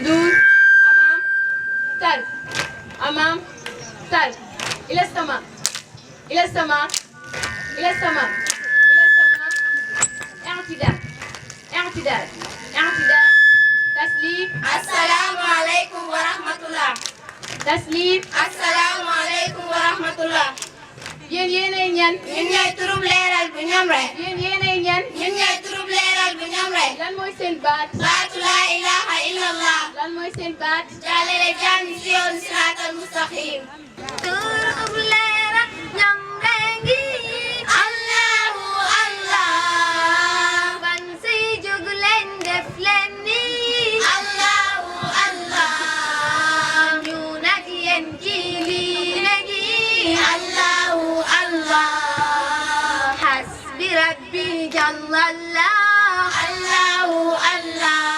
حدود أمام ترك أمام ترك إلى السماء إلى السماء إلى السماء إلى السماء اعتدال اعتدال اعتدال تسليم السلام عليكم ورحمة الله. تسليم السلام عليكم ورحمة الله. yéen yéenay ñan ñun ñooy turub leeral bu ñoom rek. yéen yéenay ñan ñun ñooy turub leeral bu ñoom rek. lan mooy seen baat baatu laa ilaha illallah. lan mooy seen baat jàllale jaam yi si yoon siraatal mustaqim. turub leeral ñoom rengi. Allahu Allah. ban si jóg leen def leen nii. Allahu Allah. ñu nag yéen ci lii léegi. Allahu Allah. hasbi rabbi jalla Allah. Allahu Allah.